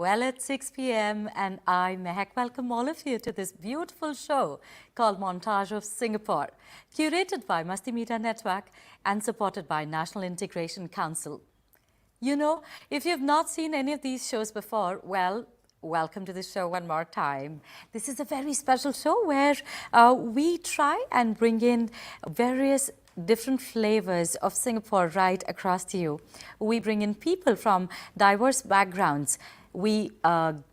Well, it's 6 p.m. and I, Mehak, welcome all of you to this beautiful show called Montage of Singapore, curated by Masti Media Network and supported by National Integration Council. You know, if you've not seen any of these shows before, well, welcome to the show one more time. This is a very special show where we try and bring in various different flavors of Singapore right across to you. We bring in people from diverse backgrounds. We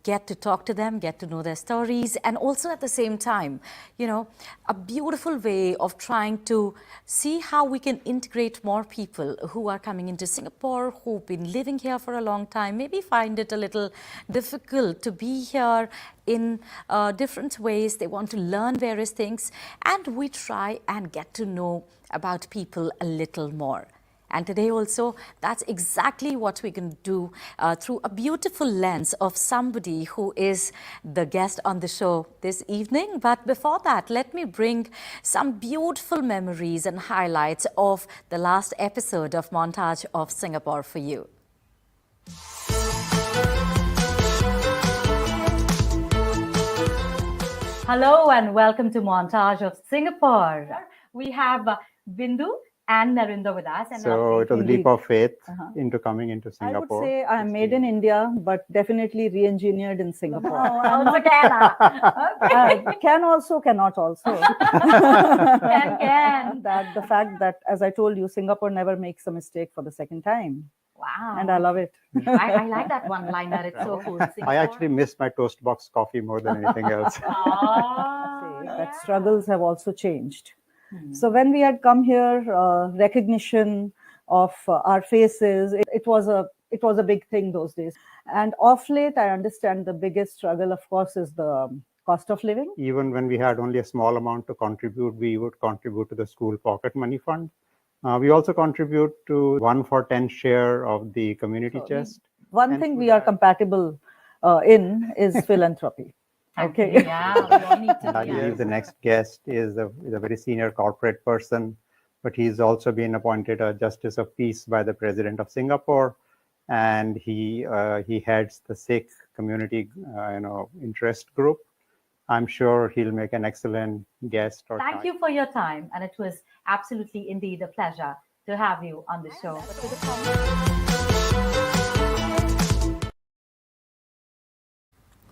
get to talk to them, get to know their stories, and also at the same time, you know, a beautiful way of trying to see how we can integrate more people who are coming into Singapore, who've been living here for a long time, maybe find it a little difficult to be here in different ways. They want to learn various things, and we try and get to know about people a little more. And today also, that's exactly what we can do through a beautiful lens of somebody who is the guest on the show this evening. But before that, let me bring some beautiful memories and highlights of the last episode of Montage of Singapore for you. Hello and welcome to Montage of Singapore. We have Bindu and Narinder with us. And so it was a leap of faith into coming into Singapore. I would say I'm made in India, but definitely re-engineered in Singapore. Can also, cannot also. Can. That the fact that, as I told you, Singapore never makes a mistake for the second time. Wow. And I love it. I like that one liner. It's so cool. I actually miss my toast box coffee more than anything else. That struggles have also changed. So when we had come here, recognition of our faces, it was a big thing those days. And off late, I understand the biggest struggle, of course, is the cost of living. Even when we had only a small amount to contribute, we would contribute to the school pocket money fund. We also contribute to 1-for-10 share of the community chest. One thing we are compatible in is philanthropy. Okay. Yeah, we all need to. I believe the next guest is a very senior corporate person, but he's also been appointed a Justice of Peace by the President of Singapore, and he heads the Sikh community, interest group. I'm sure he'll make an excellent guest. Thank you for your time, and it was absolutely indeed a pleasure to have you on the show.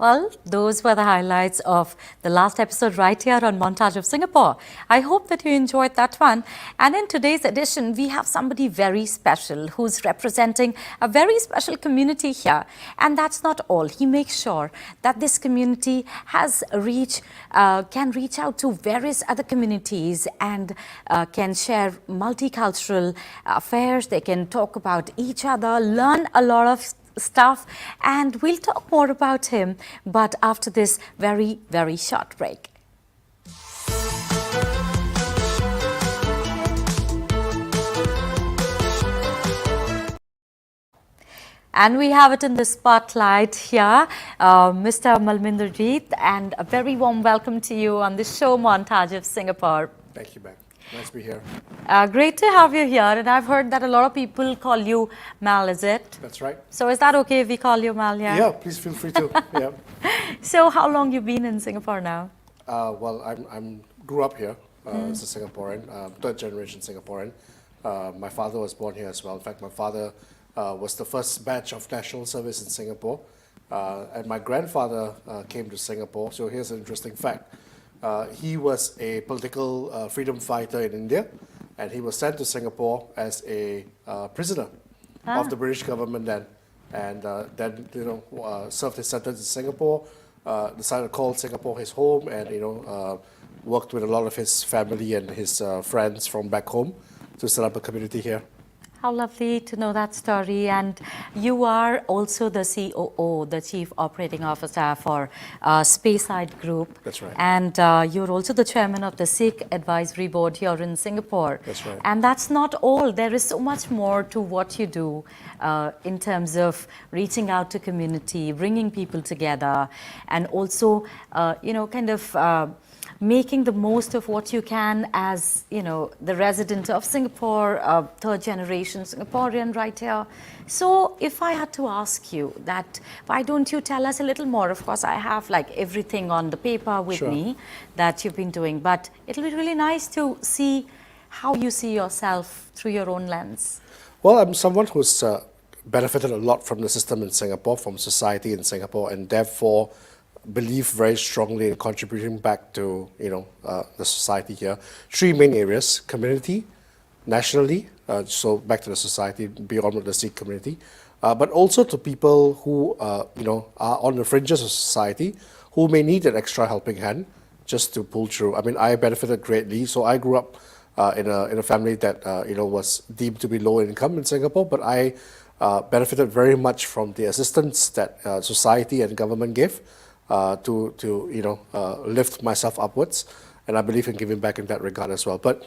Well, those were the highlights of the last episode right here on Montage of Singapore. I hope that you enjoyed that one. And in today's edition, we have somebody very special who's representing a very special community here. And that's not all. He makes sure that this community has can reach out to various other communities and can share multicultural affairs. They can talk about each other, learn a lot of stuff, and we'll talk more about him, but after this very, very short break. And we have it in the spotlight here, Mr. Malminderjeet, and a very warm welcome to you on the show Montage of Singapore. Thank you, Meg. Nice to be here. Great to have you here, and I've heard that a lot of people call you Mal, is it? That's right. So is that okay if we call you Mal? Yeah, please feel free to. Yeah. So how long you been in Singapore now? Well, I'm grew up here as a Singaporean, third generation Singaporean. My father was born here as well. In fact, my father was the first batch of national service in Singapore, and my grandfather came to Singapore. So here's an interesting fact. He was a political freedom fighter in India, and he was sent to Singapore as a prisoner of the British government then, and then served his sentence in Singapore. Decided to call Singapore his home, and worked with a lot of his family and his friends from back home to set up a community here. How lovely to know that story. And you are also the COO, the Chief Operating Officer for Speyside Group. That's right. And you're also the chairman of the Sikh Advisory Board here in Singapore. That's right. And that's not all. There is so much more to what you do in terms of reaching out to community, bringing people together, and also, making the most of what you can as, you know, the resident of Singapore, third generation Singaporean right here. So if I had to ask you that, why don't you tell us a little more? Of course, I have like everything on the paper with me that you've been doing, but it'll be really nice to see how you see yourself through your own lens. Well, I'm someone who's benefited a lot from the system in Singapore, from society in Singapore, and therefore believe very strongly in contributing back to, you know, the society here. Three main areas: community, nationally, so back to the society beyond the Sikh community, but also to people who, you know, are on the fringes of society, who may need an extra helping hand just to pull through. I mean, I benefited greatly. So I grew up in a family that, you know, was deemed to be low income in Singapore, but I benefited very much from the assistance that society and government gave to you know, lift myself upwards, and I believe in giving back in that regard as well. But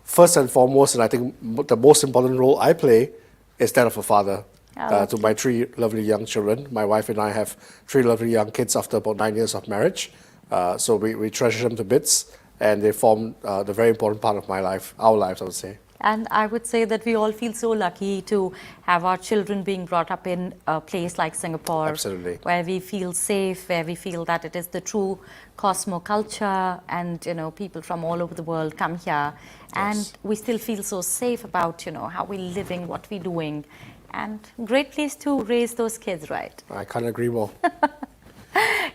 first and foremost, and I think the most important role I play is that of a father to my three lovely young children. My wife and I have three lovely young kids after about 9 years of marriage, so we treasure them to bits, and they form the very important part of my life, our lives, I would say. And I would say that we all feel so lucky to have our children being brought up in a place like Singapore. Absolutely. Where we feel safe, where we feel that it is the true cosmoculture, and, you know, people from all over the world come here. And we still feel so safe about, you know, how we're living, what we're doing. And great place to raise those kids, right? I can't agree more.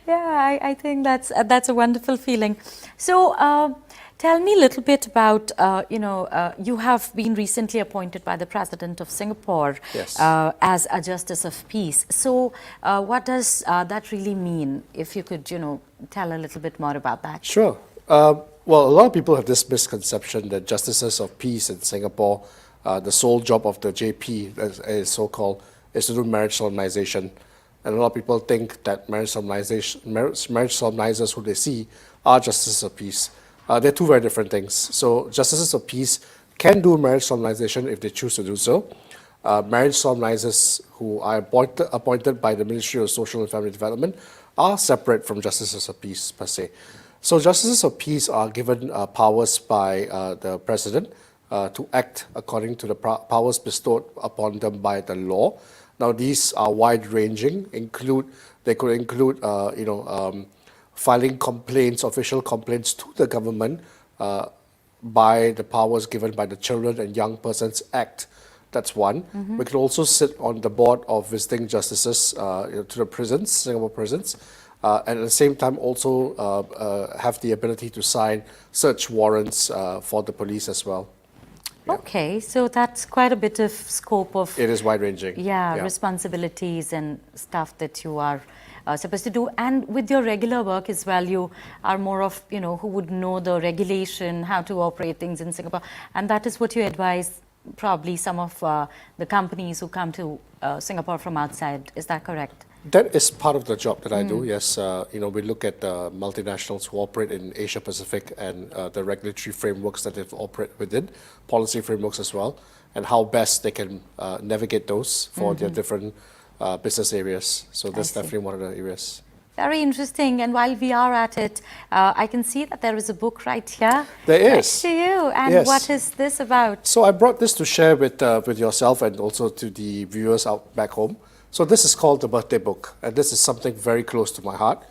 Yeah, I think that's a wonderful feeling. So tell me a little bit about, you know, you have been recently appointed by the President of Singapore as a Justice of Peace. So what does that really mean? If you could, you know, tell a little bit more about that. Sure. Well, a lot of people have this misconception that Justices of Peace in Singapore, the sole job of the JP, as so-called, is to do marriage solemnization. And a lot of people think that marriage solemnizers who they see are Justices of Peace. They're two very different things. So Justices of Peace can do marriage solemnization if they choose to do so. Marriage solemnizers who are appointed by the Ministry of Social and Family Development are separate from Justices of Peace per se. So Justices of Peace are given powers by the President to act according to the powers bestowed upon them by the law. Now, these are wide-ranging. They could include, you know, filing complaints, official complaints to the government by the powers given by the Children and Young Persons Act. That's one. We could also sit on the board of visiting justices you know, to the prisons, Singapore prisons, and at the same time also have the ability to sign search warrants for the police as well. Okay, so that's quite a bit of scope of... It is wide-ranging. Yeah, responsibilities and stuff that you are supposed to do. And with your regular work as well, you are more of, you know, who would know the regulation, how to operate things in Singapore. And that is what you advise probably some of the companies who come to Singapore from outside. Is that correct? That is part of the job that I do, yes. You know, we look at multinationals who operate in Asia Pacific and the regulatory frameworks that they operate within, policy frameworks as well, and how best they can navigate those for their different business areas. So that's definitely one of the areas. Very interesting. And while we are at it, I can see that there is a book right here. There is. Next to you. And what is this about? So I brought this to share with yourself and also to the viewers out back home. So this is called The Birthday Book, and this is something very close to my heart.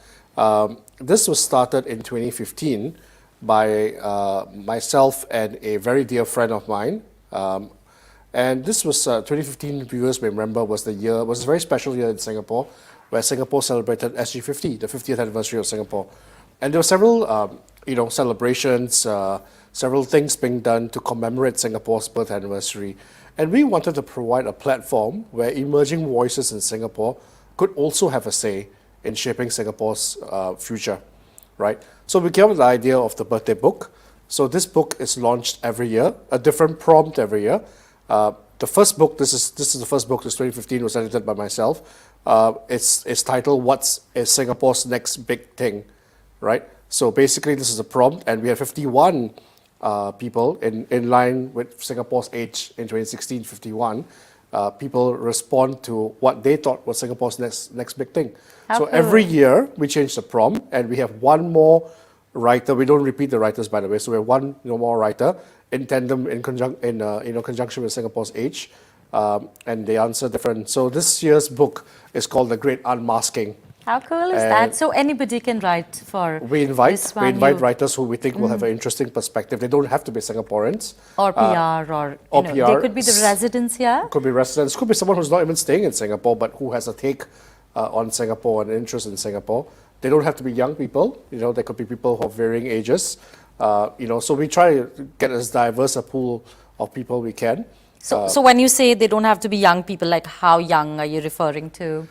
This was started in 2015 by myself and a very dear friend of mine. And this was 2015, viewers may remember, was a very special year in Singapore, where Singapore celebrated SG50, the 50th anniversary of Singapore. And there were several you know, celebrations, several things being done to commemorate Singapore's birth anniversary. And we wanted to provide a platform where emerging voices in Singapore could also have a say in shaping Singapore's future, right? So we came up with the idea of the birthday book. So this book is launched every year, a different prompt every year. The first book, this is the first book, this 2015, was edited by myself. It's titled, What's Singapore's Next Big Thing, right? So basically this is a prompt, and we have 51 people in line with Singapore's age in 2016, 51. People respond to what they thought was Singapore's next big thing. So every year we change the prompt, and we have one more writer. We don't repeat the writers, by the way. So we have one more writer in tandem, in conjunction with Singapore's age, and they answer different. So this year's book is called The Great Unmasking. How cool is that? So anybody can write for We invite this one. writers who we think will have an interesting perspective. They don't have to be Singaporeans. Or PR, or PR. they could be the residents here. Could be residents. Could be someone who's not even staying in Singapore, but who has a take on Singapore and interest in Singapore. They don't have to be young people. They could be people of varying ages. So we try to get as diverse a pool of people we can. So when you say they don't have to be young people, like how young are you referring to?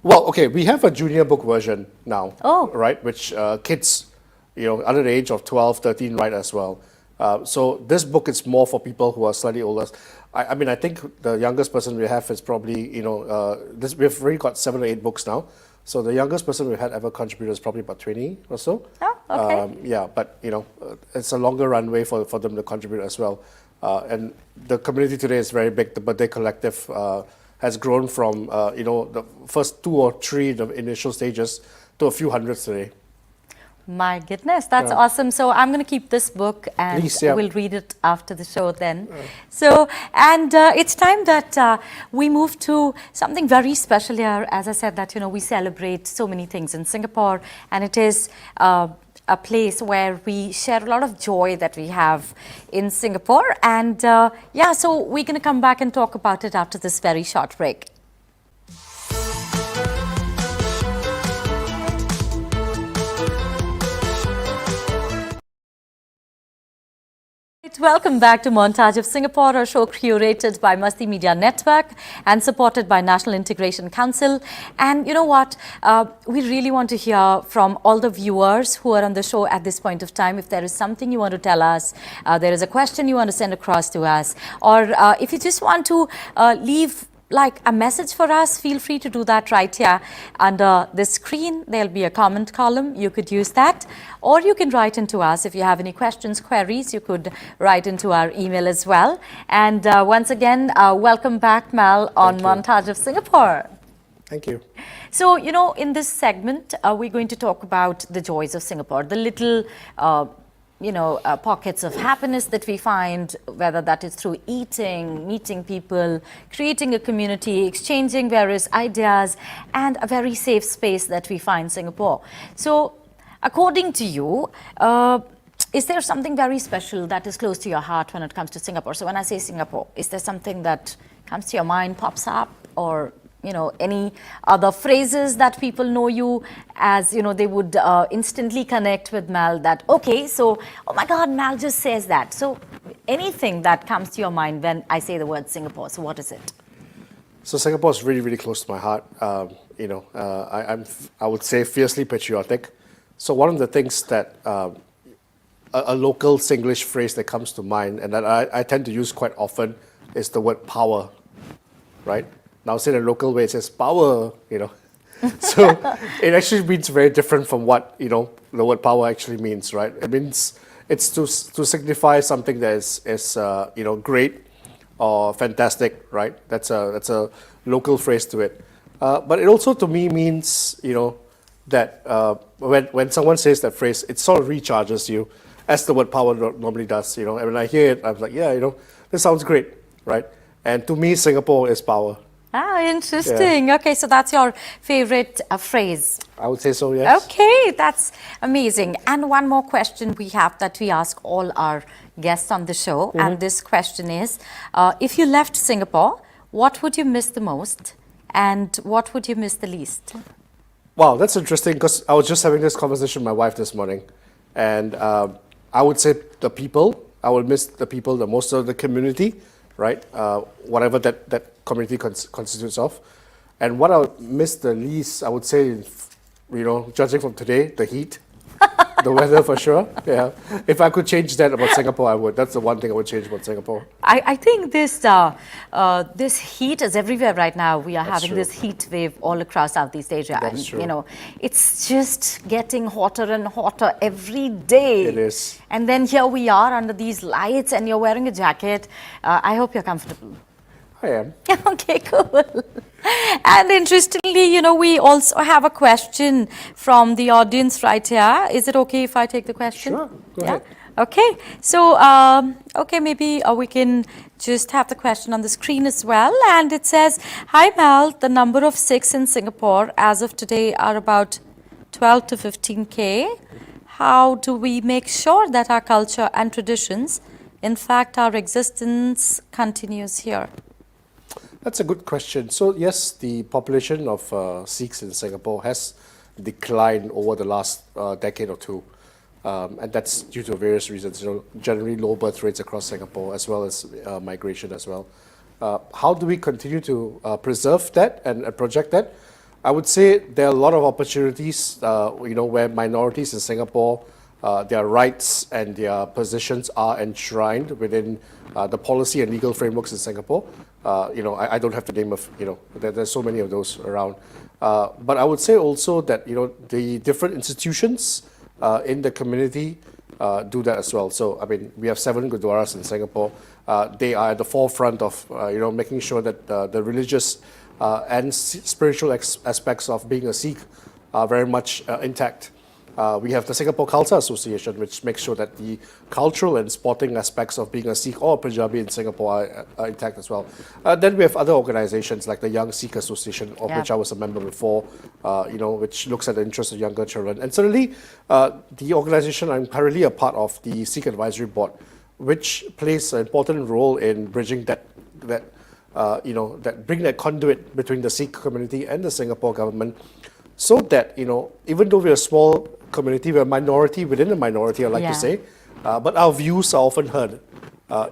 Well, okay, we have a junior book version now, Oh. right, which kids, under the age of 12, 13 write as well. So this book is more for people who are slightly older. I think the youngest person we have is probably, we've already got 7 or 8 books now. So the youngest person we had ever contributed is probably about 20 or so. Oh, okay. But, it's a longer runway for them to contribute as well. And the community today is very big. The Birthday Collective has grown from, the first 2 or 3 the initial stages to a few hundreds today. My goodness, that's awesome. So I'm going to keep this book and Please, yeah. we'll read it after the show then. So, and it's time that we move to something very special here. As I said that, we celebrate so many things in Singapore, and it is a place where we share a lot of joy that we have in Singapore. And so we're going to come back and talk about it after this very short break. Welcome back to Montage of Singapore, a show curated by Masti Media Network and supported by National Integration Council. And you know what? We really want to hear from all the viewers who are on the show at this point of time. If there is something you want to tell us, there is a question you want to send across to us, or if you just want to leave like a message for us, feel free to do that right here under the screen. There'll be a comment column. You could use that, or you can write into us. If you have any questions, queries, you could write into our email as well. And once again, welcome back, Mal, on Montage of Singapore. Thank you. So, in this segment, we're going to talk about the joys of Singapore, the little pockets of happiness that we find, whether that is through eating, meeting people, creating a community, exchanging various ideas, and a very safe space that we find in Singapore. So, according to you, is there something very special that is close to your heart when it comes to Singapore? So when I say Singapore, is there something that comes to your mind, pops up, or any other phrases that people know you as, they would instantly connect with Mal that, okay, so, oh my God, Mal just says that. So anything that comes to your mind when I say the word Singapore, so what is it? So Singapore is really, really close to my heart. I would say fiercely patriotic. So one of the things that a local Singlish phrase that comes to mind and that I tend to use quite often is the word power, right? Now, say the local way, it says power, So it actually means very different from what, the word power actually means, right? It means it's to signify something that is great or fantastic, right? That's a local phrase to it. But it also, to me, means, that when someone says that phrase, it sort of recharges you, as the word power normally does, And when I hear it, I'm like, yeah, this sounds great, right? And to me, Singapore is power. Ah, interesting. Yeah. Okay, so that's your favorite phrase. I would say so, yes. Okay, that's amazing. And one more question we have that we ask all our guests on the show. Mm-hmm. And this question is, if you left Singapore, what would you miss the most? And what would you miss the least? Wow, that's interesting, because I was just having this conversation with my wife this morning. And I would say the people. I would miss the people the most, of the community, right? Whatever that community constitutes of. And what I would miss the least, I would say, judging from today, the heat, the weather for sure. Yeah. If I could change that about Singapore, I would. That's the one thing I would change about Singapore. I think this heat is everywhere right now. We are having this heat wave all across Southeast Asia. That's true. It's just getting hotter and hotter every day. It is. And then here we are under these lights and you're wearing a jacket. I hope you're comfortable. I am. Okay, cool. And interestingly, we also have a question from the audience right here. Is it okay if I take the question? Sure, go ahead. Okay, so okay, maybe we can just have the question on the screen as well. And it says, "Hi Mel, the number of Sikhs in Singapore as of today are about 12 to 15K. How do we make sure that our culture and traditions, in fact, our existence continues here?" That's a good question. So yes, the population of Sikhs in Singapore has declined over the last decade or two. And that's due to various reasons, generally low birth rates across Singapore, as well as migration as well. How do we continue to preserve that and project that? I would say there are a lot of opportunities, where minorities in Singapore, their rights and their positions are enshrined within the policy and legal frameworks in Singapore. I don't have to name there's so many of those around. But I would say also that, the different institutions in the community do that as well. So, I mean, we have 7 gurdwaras in Singapore. They are at the forefront of, making sure that the religious and spiritual aspects of being a Sikh are very much intact. We have the Singapore Khalsa Association, which makes sure that the cultural and sporting aspects of being a Sikh or a Punjabi in Singapore are intact as well. Then we have other organizations like the Young Sikh Association, of which I was a member before, which looks at the interests of younger children. And certainly, the organization I'm currently a part of, the Sikh Advisory Board, which plays an important role in bridging that bring that conduit between the Sikh community and the Singapore government, so that, even though we're a small community, we're a minority within a minority, I like to say, but our views are often heard.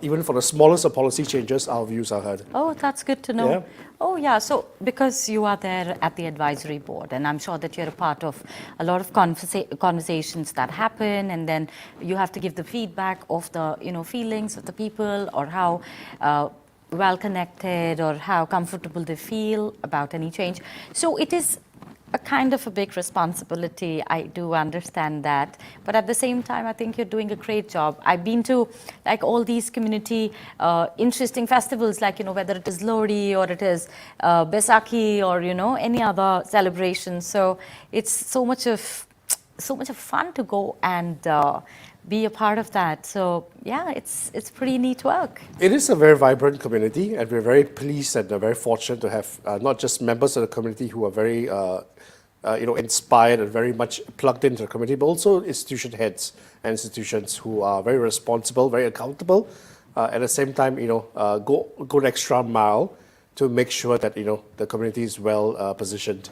Even for the smallest of policy changes, our views are heard. Oh, that's good to know. Yeah. Oh, yeah. So, because you are there at the advisory board, and I'm sure that you're a part of a lot of conversations that happen, and then you have to give the feedback of the, feelings of the people, or how well connected or how comfortable they feel about any change. So, it is a kind of a big responsibility. I do understand that, but at the same time, I think you're doing a great job. I've been to all these community interesting festivals, whether it is Lohri or it is Baisakhi or any other celebration. So it's so much of fun to go and be a part of that. So yeah, it's pretty neat work. It is a very vibrant community, and we're very pleased and very fortunate to have not just members of the community who are very inspired and very much plugged into the community, but also institution heads and institutions who are very responsible, very accountable, at the same time, go an extra mile to make sure that, the community is well positioned.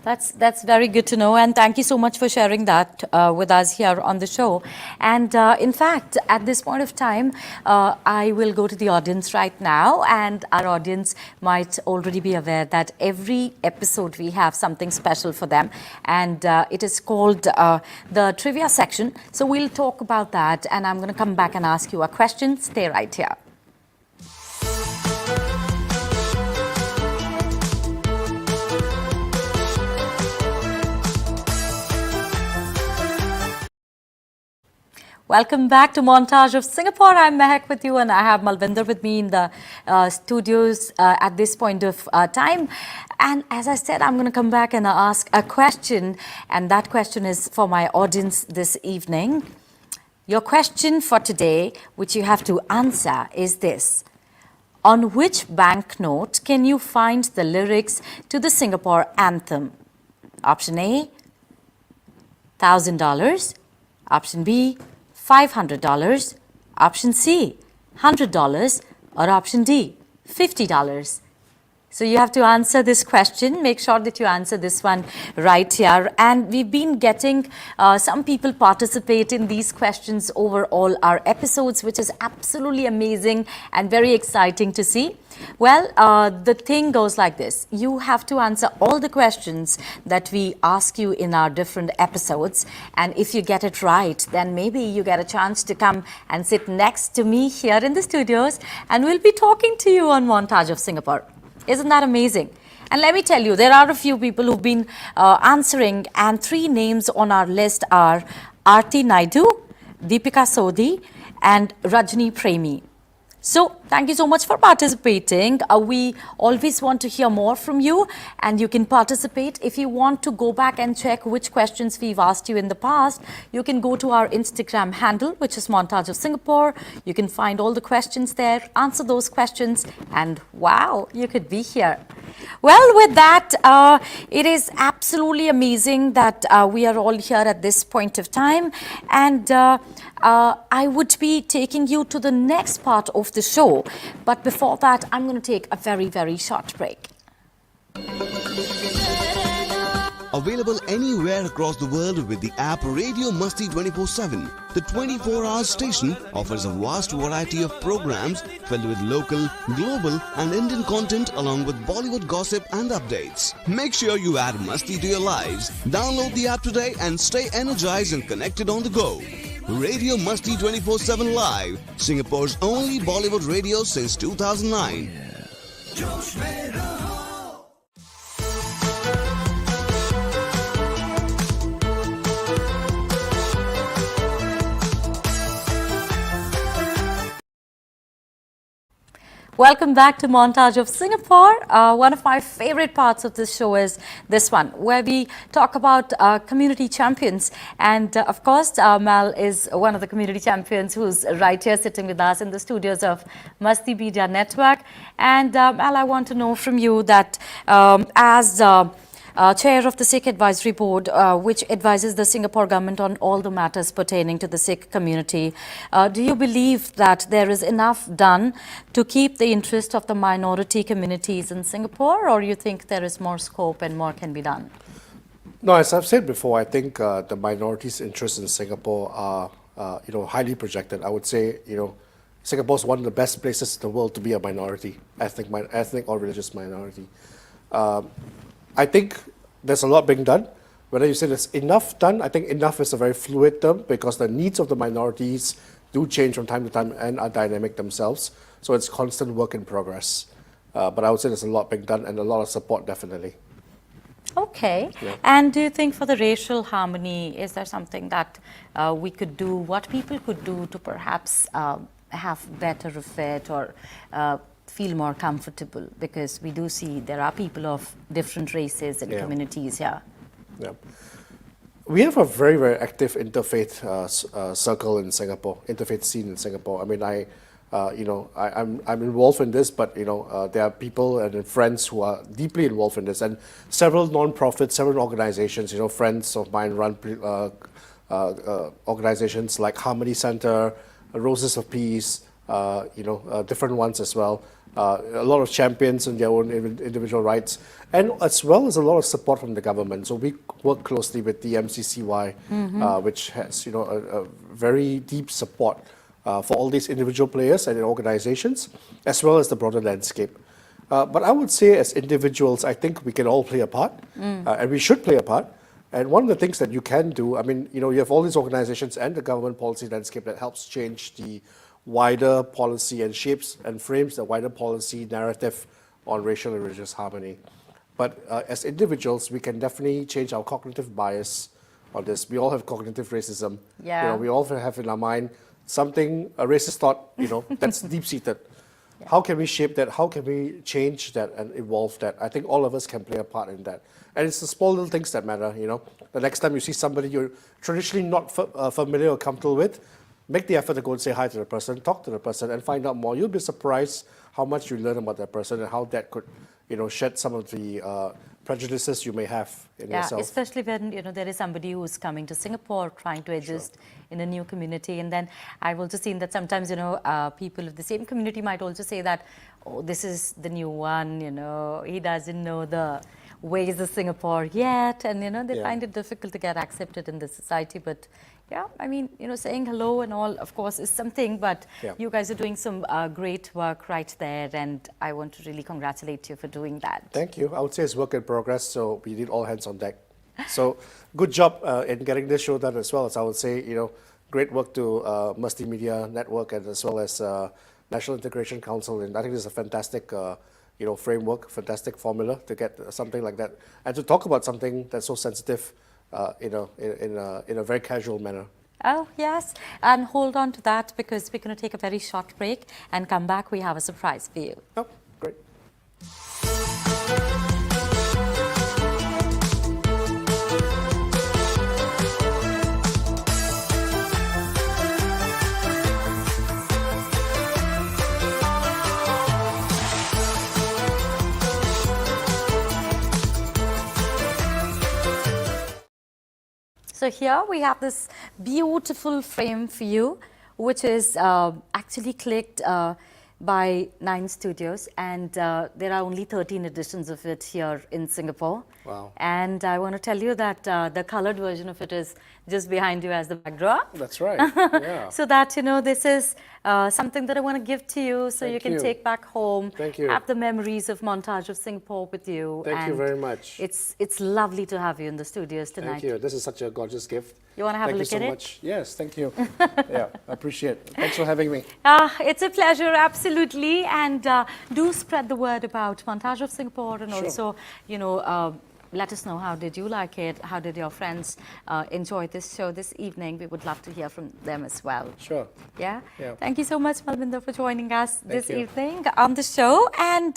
That's very good to know, and thank you so much for sharing that with us here on the show. And in fact, at this point of time, I will go to the audience right now, and our audience might already be aware that every episode we have something special for them, and it is called the trivia section. So we'll talk about that, and I'm going to come back and ask you a question. Stay right here. Welcome back to Montage of Singapore. I'm Mehak with you, and I have Malvinder with me in the studios at this point of time. And as I said, I'm going to come back and ask a question, and that question is for my audience this evening. Your question for today, which you have to answer, is this: on which banknote can you find the lyrics to the Singapore anthem? Option A, $1,000. Option B, $500, option C, $100, or option D, $50. So you have to answer this question. Make sure that you answer this one right here. And we've been getting some people participate in these questions over all our episodes, which is absolutely amazing and very exciting to see. Well, the thing goes like this. You have to answer all the questions that we ask you in our different episodes. And if you get it right, then maybe you get a chance to come and sit next to me here in the studios, and we'll be talking to you on Montage of Singapore. Isn't that amazing? And let me tell you, there are a few people who've been answering, and 3 names on our list are Aarti Naidu, Deepika Sodhi, and Rajni Premi. So thank you so much for participating. We always want to hear more from you, and you can participate. If you want to go back and check which questions we've asked you in the past, you can go to our Instagram handle, which is Montage of Singapore. You can find all the questions there, answer those questions, and wow, you could be here. Well, with that, it is absolutely amazing that we are all here at this point of time, and I would be taking you to the next part of the show. But before that, I'm going to take a very, very short break. Available anywhere across the world with the app Radio Masti 24/7. The 24-hour station offers a vast variety of programs filled with local, global and Indian content along with Bollywood gossip and updates. Make sure you add Masti to your lives. Download the app today and stay energized and connected on the go. Radio Masti 24/7 Live, Singapore's only Bollywood radio since 2009. Welcome back to Montage of Singapore. One of my favorite parts of this show is this one, where we talk about community champions. And of course, Mal is one of the community champions who's right here sitting with us in the studios of Masti Media Network. And Mal, I want to know from you that as Chair of the Sikh Advisory Board, which advises the Singapore government on all the matters pertaining to the Sikh community. Do you believe that there is enough done to keep the interest of the minority communities in Singapore, or you think there is more scope and more can be done? No, as I've said before, I think the minorities' interests in Singapore are, highly projected. I would say, Singapore is one of the best places in the world to be a minority, ethnic or religious minority. I think there's a lot being done. Whether you say there's enough done, I think enough is a very fluid term because the needs of the minorities do change from time to time and are dynamic themselves. So it's constant work in progress. But I would say there's a lot being done and a lot of support, definitely. Okay. Yeah. And do you think for the racial harmony, is there something that we could do, what people could do to perhaps have better of it or feel more comfortable? Because we do see there are people of different races and communities here. Yeah. We have a very, very active interfaith circle in Singapore, interfaith scene in Singapore. I mean, I'm involved in this, but there are people and friends who are deeply involved in this, and several non-profits, several organizations. Friends of mine run organizations like Harmony Center, Roses of Peace, different ones as well. A lot of champions in their own individual rights, and as well as a lot of support from the government. So we work closely with the MCCY, which has a very deep support for all these individual players and organizations, as well as the broader landscape. But I would say as individuals, I think we can all play a part, and we should play a part. And one of the things that you can do, I mean, you have all these organizations and the government policy landscape that helps change the wider policy and shapes and frames the wider policy narrative on racial and religious harmony. But as individuals, we can definitely change our cognitive bias on this. We all have cognitive racism. Yeah. We all have in our mind a racist thought, that's deep-seated. Yeah. How can we shape that? How can we change that and evolve that? I think all of us can play a part in that. And it's the small little things that matter, The next time you see somebody you're traditionally not familiar or comfortable with, make the effort to go and say hi to the person, talk to the person, and find out more. You'll be surprised how much you learn about that person and how that could, shed some of the prejudices you may have in yourself. Yeah, especially when there is somebody who's coming to Singapore trying to adjust in a new community. And then I've also seen that sometimes people of the same community might also say that, oh, this is the new one, he doesn't know the ways of Singapore yet, and they find it difficult to get accepted in the society. But yeah, I mean, saying hello and all, of course, is something, but you guys are doing some great work right there, and I want to really congratulate you for doing that. Thank you. I would say it's work in progress, so we need all hands on deck. So good job in getting this show done as well. As I would say, great work to Masti Media Network and as well as National Integration Council, and I think this is a fantastic framework, fantastic formula to get something like that, and to talk about something that's so sensitive in a very casual manner. Oh, yes. And hold on to that because we're going to take a very short break and come back. We have a surprise for you. Oh, great. So here we have this beautiful frame for you, which is actually clicked by 9 studios, and there are only 13 editions of it here in Singapore. Wow. And I want to tell you that the colored version of it is just behind you as the backdrop. That's right. Yeah. So that, you know, this is something that I want to give to you so Thank you can you. take back home. Thank you. Have the memories of Montage of Singapore with you. Thank you And very much. It's lovely to have you in the studios tonight. Thank you. This is such a gorgeous gift. You want to have Thank a look you so at it? much. Yes, thank you. Yeah, I appreciate it. Thanks for having me. It's a pleasure, absolutely. And do spread the word about Montage of Singapore, and Sure. also, you know, let us know how did you like it? How did your friends enjoy this show this evening? We would love to hear from them as well. Sure. Yeah? Yeah. Thank you so much, Malvinder, for joining us this you. evening on the show. And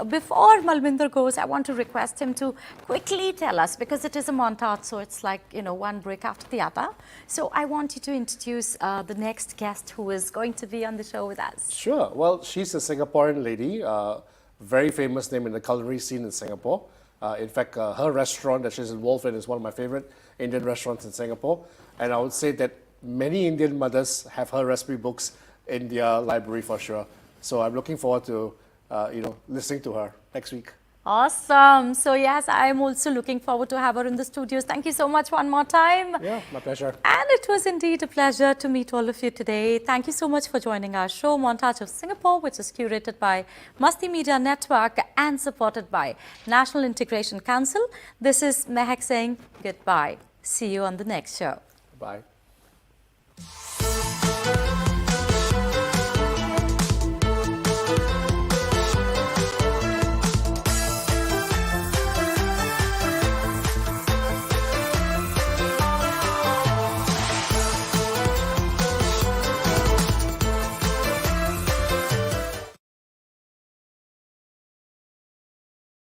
before Malvinder goes, I want to request him to quickly tell us, because it is a montage, so it's like, you know, one break after the other. So I want you to introduce the next guest who is going to be on the show with us. Sure. Well, she's a Singaporean lady, very famous name in the culinary scene in Singapore. In fact, her restaurant that she's involved in is one of my favorite Indian restaurants in Singapore. And I would say that many Indian mothers have her recipe books in their library for sure. So I'm looking forward to, listening to her next week. Awesome. So yes, I'm also looking forward to have her in the studios. Thank you so much one more time. Yeah, my pleasure. And it was indeed a pleasure to meet all of you today. Thank you so much for joining our show, Montage of Singapore, which is curated by Masti Media Network and supported by National Integration Council. This is Mehak saying goodbye. See you on the next show. Bye.